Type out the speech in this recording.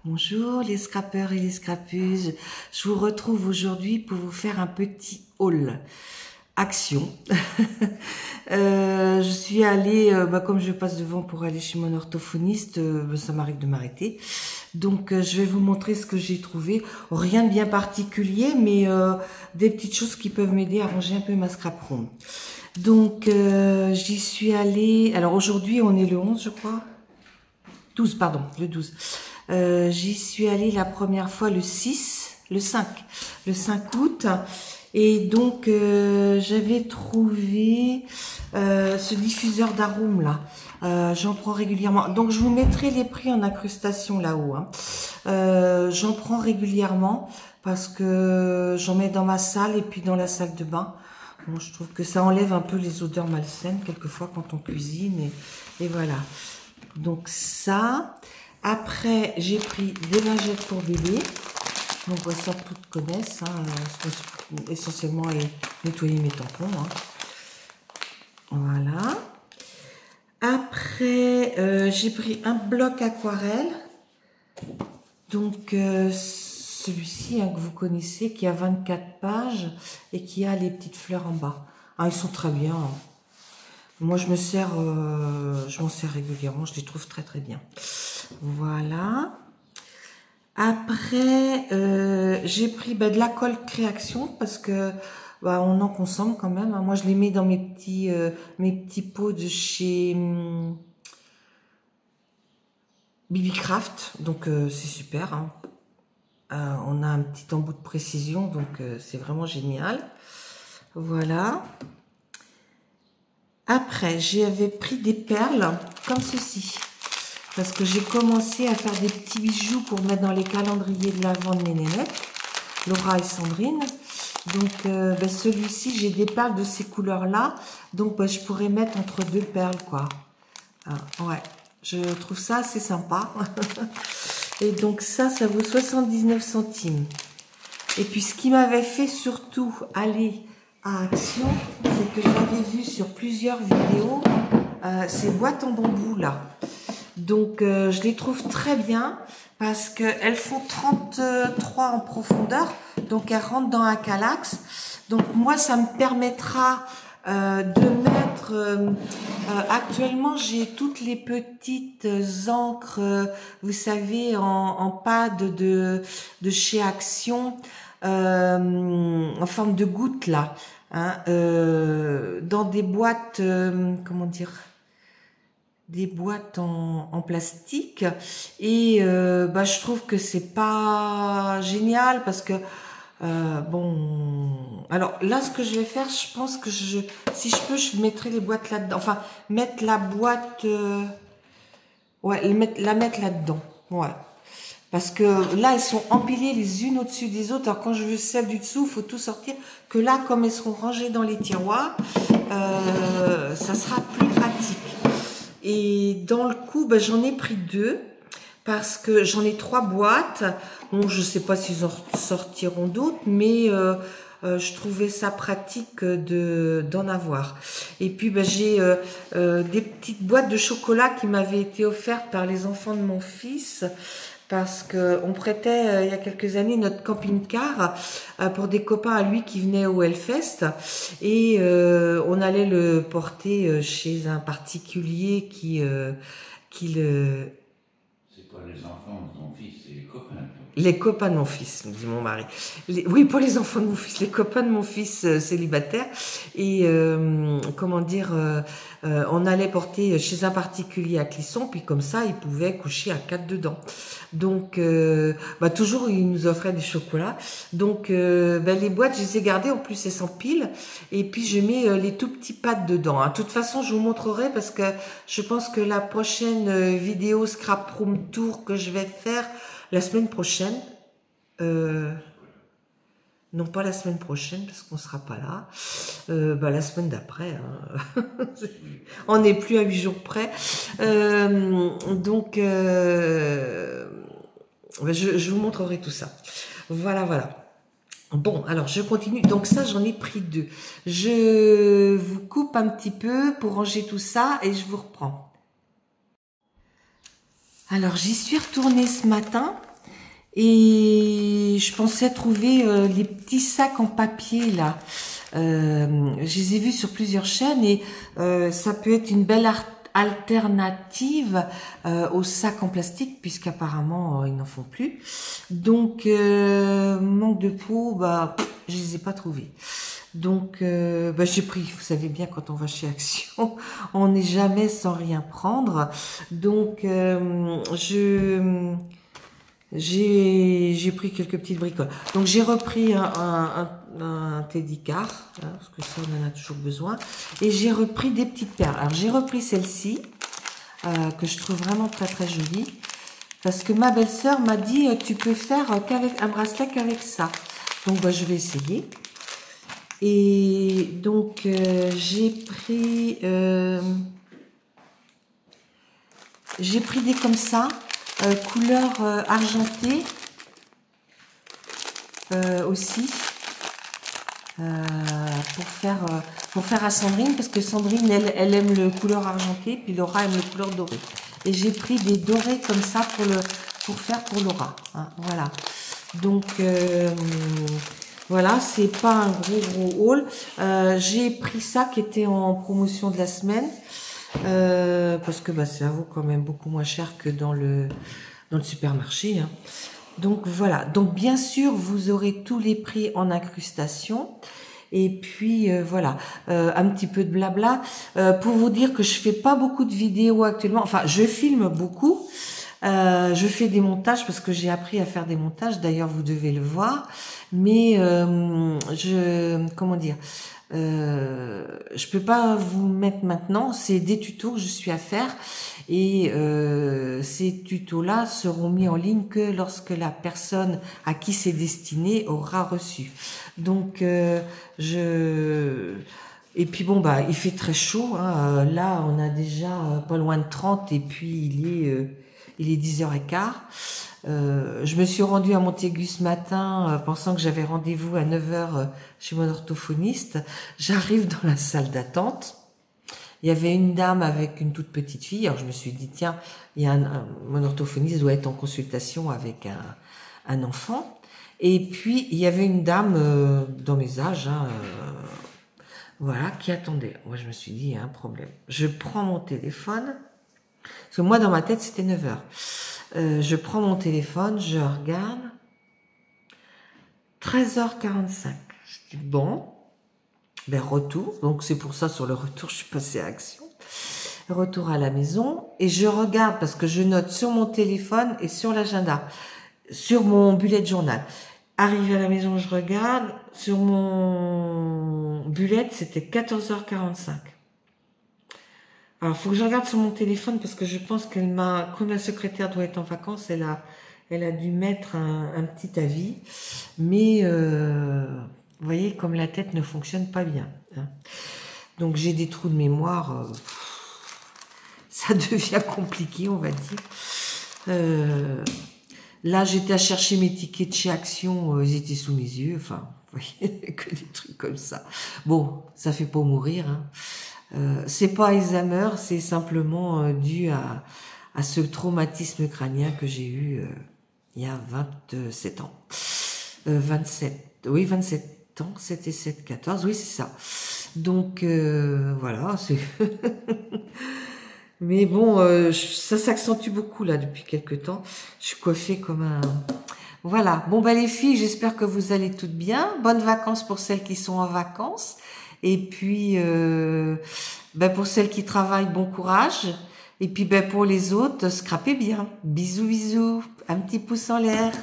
Bonjour les scrappeurs et les scrappeuses, je vous retrouve aujourd'hui pour vous faire un petit haul action. Je suis allée, comme je passe devant pour aller chez mon orthophoniste, ça m'arrive de m'arrêter. Donc je vais vous montrer ce que j'ai trouvé. Rien de bien particulier, mais des petites choses qui peuvent m'aider à ranger un peu ma scrap room. Donc j'y suis allée, alors aujourd'hui on est le 11 je crois, 12 pardon, le 12. J'y suis allée la première fois le 5 août. Et donc, j'avais trouvé ce diffuseur d'arômes là. J'en prends régulièrement. Donc, je vous mettrai les prix en incrustation là-haut. J'en prends régulièrement parce que j'en mets dans ma salle et puis dans la salle de bain. Bon, je trouve que ça enlève un peu les odeurs malsaines quelquefois quand on cuisine. Et voilà. Donc, ça... Après, j'ai pris des lingettes pour bébé. Donc, ça, toutes connaissent. Essentiellement, nettoyer mes tampons. Voilà. Après, j'ai pris un bloc aquarelle. Donc, celui-ci que vous connaissez, qui a 24 pages et qui a les petites fleurs en bas. Ils sont très bien. Moi, je m'en sers régulièrement. Je les trouve très, très bien. Voilà. Après, j'ai pris de la colle Créaction parce que on en consomme quand même. Moi, je les mets dans mes petits pots de chez Bibicraft. Donc, c'est super. On a un petit embout de précision, donc c'est vraiment génial. Voilà. Après, j'avais pris des perles comme ceci. Parce que j'ai commencé à faire des petits bijoux pour mettre dans les calendriers de l'Avent de mes nénettes, Laura et Sandrine. Donc, celui-ci, j'ai des perles de ces couleurs-là. Donc, je pourrais mettre entre deux perles, quoi. Ouais, je trouve ça assez sympa. Et donc, ça vaut 79 centimes. Et puis, ce qui m'avait fait surtout aller à Action, c'est que j'avais vu sur plusieurs vidéos ces boîtes en bambou, là. Donc, je les trouve très bien parce qu'elles font 33 en profondeur. Donc, elles rentrent dans un calax. Donc, moi, ça me permettra de mettre... actuellement, j'ai toutes les petites encres, vous savez, en pâte de chez Action, en forme de gouttes, là. Dans des boîtes, comment dire, des boîtes en plastique. Et je trouve que c'est pas génial parce que alors là, ce que je vais faire, je pense que si je peux, je mettrai les boîtes là-dedans. Enfin, mettre la boîte, la mettre là-dedans. Ouais. Parce que là, elles sont empilées les unes au-dessus des autres. Alors, quand je veux celle du dessous, il faut tout sortir. Que là, comme elles seront rangées dans les tiroirs, ça sera plus pratique. Et dans le coup, j'en ai pris 2 parce que j'en ai 3 boîtes. Bon, je sais pas s'ils en sortiront d'autres, mais je trouvais ça pratique d'en avoir. Et puis, j'ai des petites boîtes de chocolat qui m'avaient été offertes par les enfants de mon fils. Parce que on prêtait il y a quelques années notre camping-car pour des copains à lui qui venaient au Hellfest et on allait le porter chez un particulier qui le... C'est pas les enfants de ton fils, c'est les copains. Les copains de mon fils, me dit mon mari. Oui, pas les enfants de mon fils, les copains de mon fils célibataire. Et comment dire, on allait porter chez un particulier à Clisson, puis comme ça, il pouvait coucher à 4 dedans. Donc, toujours, il nous offrait des chocolats. Donc, les boîtes, je les ai gardées, en plus, elles s'empilent. Et puis, je mets les tout petits pads dedans. De toute façon, je vous montrerai parce que je pense que la prochaine vidéo Scrap Room Tour que je vais faire, la semaine prochaine, non pas la semaine prochaine parce qu'on sera pas là, la semaine d'après, on n'est plus à 8 jours près, donc je vous montrerai tout ça. Voilà. Bon, alors je continue. Donc ça, j'en ai pris 2. Je vous coupe un petit peu pour ranger tout ça et je vous reprends. Alors j'y suis retournée ce matin Et je pensais trouver les petits sacs en papier là. Je les ai vus sur plusieurs chaînes et ça peut être une belle alternative aux sacs en plastique puisqu'apparemment ils n'en font plus. Donc manque de peau, bah je les ai pas trouvés. Donc j'ai pris, vous savez bien quand on va chez Action, on n'est jamais sans rien prendre. Donc j'ai pris quelques petites bricoles. Donc j'ai repris un teddy car, hein, parce que ça on en a toujours besoin. Et j'ai repris des petites perles. Alors j'ai repris celle-ci, que je trouve vraiment très très jolie. Parce que ma belle-sœur m'a dit, tu peux faire qu'avec un bracelet qu'avec ça. Donc je vais essayer. Et donc j'ai pris des comme ça. Couleur argentée aussi pour faire à Sandrine parce que Sandrine elle aime le couleur argentée puis Laura aime le couleur dorée et j'ai pris des dorés comme ça pour faire pour Laura, hein, voilà. Donc voilà, c'est pas un gros haul. J'ai pris ça qui était en promotion de la semaine. Parce que ça vaut quand même beaucoup moins cher que dans le supermarché, hein. Donc voilà, donc bien sûr vous aurez tous les prix en incrustation et puis voilà, un petit peu de blabla pour vous dire que je fais pas beaucoup de vidéos actuellement, enfin je filme beaucoup, je fais des montages parce que j'ai appris à faire des montages, d'ailleurs vous devez le voir, mais comment dire, je peux pas vous mettre maintenant, c'est des tutos que je suis à faire et ces tutos-là seront mis en ligne que lorsque la personne à qui c'est destiné aura reçu. Donc et puis bon il fait très chaud, hein. Là on a déjà pas loin de 30 et puis il est 10h15. Je me suis rendue à Montaigu ce matin pensant que j'avais rendez-vous à 9h chez mon orthophoniste. J'arrive dans la salle d'attente. Il y avait une dame avec une toute petite fille. Alors je me suis dit tiens, mon orthophoniste doit être en consultation avec un enfant. Et puis il y avait une dame dans mes âges, hein, voilà, qui attendait. Moi je me suis dit il y a un problème. Je prends mon téléphone. Parce que moi dans ma tête c'était 9h. Je prends mon téléphone, je regarde, 13h45. Je dis bon, retour. Donc c'est pour ça sur le retour je suis passée à Action. Retour à la maison et je regarde parce que je note sur mon téléphone et sur l'agenda, sur mon bullet journal. Arrivé à la maison, je regarde sur mon bullet, c'était 14h45. Alors, faut que je regarde sur mon téléphone parce que je pense qu'elle comme la secrétaire doit être en vacances, elle a dû mettre un petit avis. Mais, vous voyez, comme la tête ne fonctionne pas bien, hein. Donc, j'ai des trous de mémoire. Ça devient compliqué, on va dire. Là, j'étais à chercher mes tickets de chez Action. Ils étaient sous mes yeux. Enfin, vous voyez, que des trucs comme ça. Bon, ça fait pas mourir, hein. C'est pas Alzheimer, c'est simplement dû à ce traumatisme crânien que j'ai eu il y a 27 ans. 27 ans, c'était 7, 14, oui c'est ça. Donc voilà, c'est... Mais bon, ça s'accentue beaucoup là depuis quelques temps. Je suis coiffée comme un... Voilà, bon les filles, j'espère que vous allez toutes bien. Bonnes vacances pour celles qui sont en vacances. Et puis, pour celles qui travaillent, bon courage. Et puis, pour les autres, scrapez bien. Bisous, bisous. Un petit pouce en l'air.